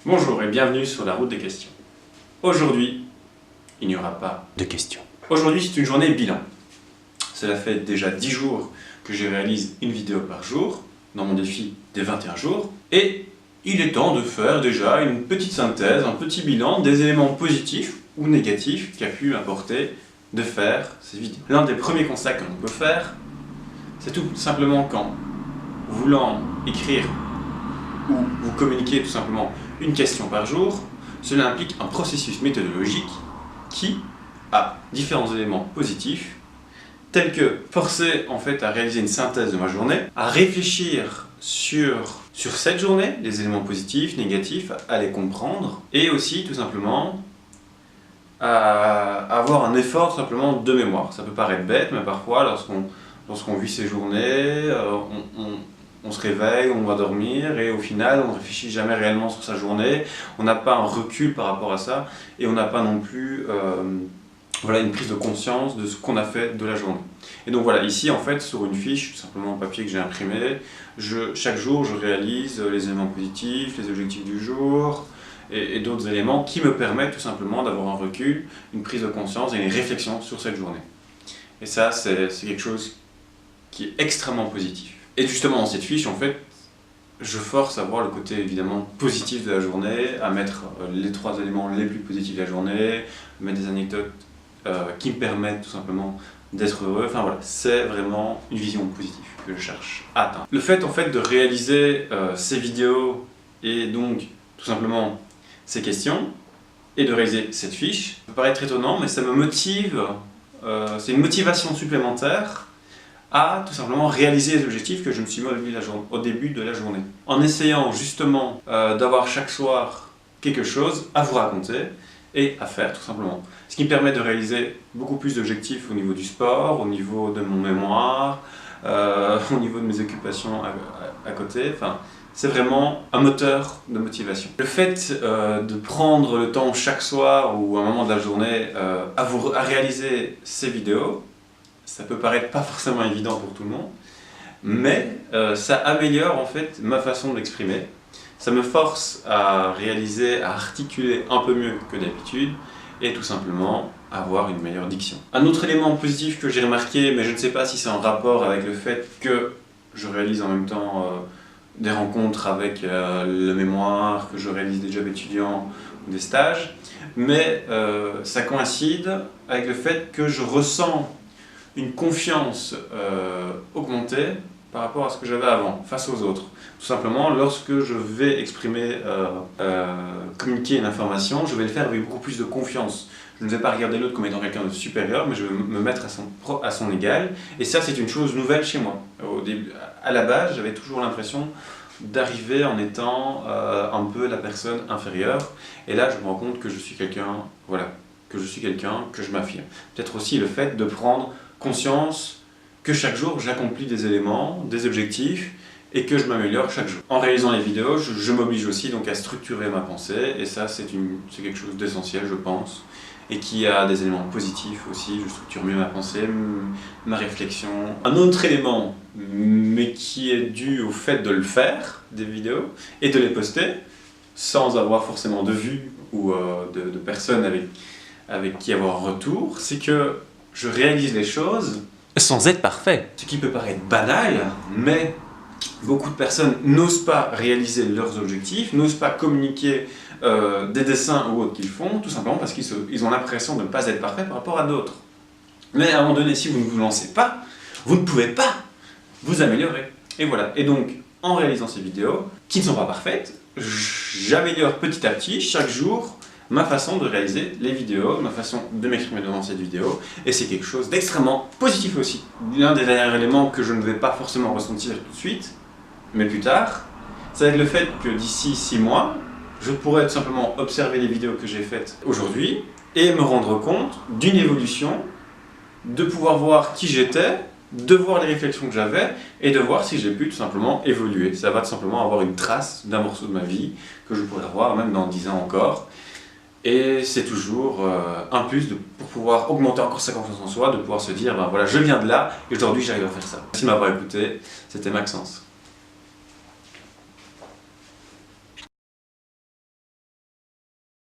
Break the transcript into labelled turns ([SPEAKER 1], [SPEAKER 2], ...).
[SPEAKER 1] Bonjour et bienvenue sur la route des questions. Aujourd'hui, il n'y aura pas de questions. Aujourd'hui, c'est une journée bilan. Cela fait déjà 10 jours que je réalise une vidéo par jour, dans mon défi des 21 jours, et il est temps de faire déjà une petite synthèse, un petit bilan des éléments positifs ou négatifs qu'a pu apporter de faire ces vidéos. L'un des premiers constats que l'on peut faire, c'est tout simplement qu'en voulant écrire ou vous communiquer tout simplement une question par jour, cela implique un processus méthodologique qui a différents éléments positifs, tels que forcer en fait à réaliser une synthèse de ma journée, à réfléchir sur cette journée, les éléments positifs, négatifs, à les comprendre, et aussi tout simplement à avoir un effort tout simplement de mémoire. Ça peut paraître bête, mais parfois lorsqu'on vit ces journées, on se réveille, on va dormir et au final on ne réfléchit jamais réellement sur sa journée, on n'a pas un recul par rapport à ça et on n'a pas non plus une prise de conscience de ce qu'on a fait de la journée. Et donc voilà, ici en fait sur une fiche, tout simplement en papier que j'ai imprimé, chaque jour je réalise les éléments positifs, les objectifs du jour et d'autres éléments qui me permettent tout simplement d'avoir un recul, une prise de conscience et une réflexion sur cette journée. Et ça c'est quelque chose qui est extrêmement positif. Et justement dans cette fiche, en fait, je force à voir le côté évidemment positif de la journée, à mettre les 3 éléments les plus positifs de la journée, mettre des anecdotes qui me permettent tout simplement d'être heureux. Enfin voilà, c'est vraiment une vision positive que je cherche à atteindre. Le fait en fait de réaliser ces vidéos et donc tout simplement ces questions et de réaliser cette fiche, ça peut paraître étonnant, mais ça me motive, c'est une motivation supplémentaire à tout simplement réaliser les objectifs que je me suis mis au début de la journée. En essayant justement d'avoir chaque soir quelque chose à vous raconter et à faire tout simplement. Ce qui me permet de réaliser beaucoup plus d'objectifs au niveau du sport, au niveau de mon mémoire, au niveau de mes occupations à côté. Enfin, c'est vraiment un moteur de motivation. Le fait de prendre le temps chaque soir ou à un moment de la journée à réaliser ces vidéos, ça peut paraître pas forcément évident pour tout le monde, mais ça améliore en fait ma façon de l'exprimer. Ça me force à réaliser, à articuler un peu mieux que d'habitude et tout simplement avoir une meilleure diction. Un autre élément positif que j'ai remarqué, mais je ne sais pas si c'est en rapport avec le fait que je réalise en même temps des rencontres avec le mémoire, que je réalise des jobs étudiants ou des stages, mais ça coïncide avec le fait que je ressens une confiance augmentée par rapport à ce que j'avais avant, face aux autres. Tout simplement, lorsque je vais exprimer, communiquer une information, je vais le faire avec beaucoup plus de confiance. Je ne vais pas regarder l'autre comme étant quelqu'un de supérieur, mais je vais me mettre à son égal. Et ça, c'est une chose nouvelle chez moi. À la base, j'avais toujours l'impression d'arriver en étant un peu la personne inférieure. Et là, je me rends compte que je suis quelqu'un, voilà, que je m'affirme. Peut-être aussi le fait de prendre conscience que chaque jour j'accomplis des éléments, des objectifs et que je m'améliore chaque jour. En réalisant les vidéos, je m'oblige aussi donc à structurer ma pensée et ça c'est quelque chose d'essentiel je pense et qui a des éléments positifs aussi, je structure mieux ma pensée, ma réflexion. Un autre élément, mais qui est dû au fait de le faire, des vidéos, et de les poster, sans avoir forcément de vues ou de personnes avec qui avoir un retour, c'est que je réalise les choses sans être parfait. Ce qui peut paraître banal, mais beaucoup de personnes n'osent pas réaliser leurs objectifs, n'osent pas communiquer des dessins ou autres qu'ils font, tout simplement parce qu'ils ont l'impression de ne pas être parfaits par rapport à d'autres. Mais à un moment donné, si vous ne vous lancez pas, vous ne pouvez pas vous améliorer. Et voilà. Et donc, en réalisant ces vidéos, qui ne sont pas parfaites, j'améliore petit à petit, chaque jour, ma façon de réaliser les vidéos, ma façon de m'exprimer devant cette vidéo, et c'est quelque chose d'extrêmement positif aussi. L'un des derniers éléments que je ne vais pas forcément ressentir tout de suite, mais plus tard, ça va être le fait que d'ici 6 mois, je pourrais tout simplement observer les vidéos que j'ai faites aujourd'hui et me rendre compte d'une évolution, de pouvoir voir qui j'étais, de voir les réflexions que j'avais et de voir si j'ai pu tout simplement évoluer. Ça va tout simplement avoir une trace d'un morceau de ma vie que je pourrais avoir même dans 10 ans encore. Et c'est toujours un plus pour pouvoir augmenter encore sa confiance en soi, de pouvoir se dire, ben voilà, je viens de là et aujourd'hui j'arrive à faire ça. Merci de m'avoir écouté, c'était Maxence.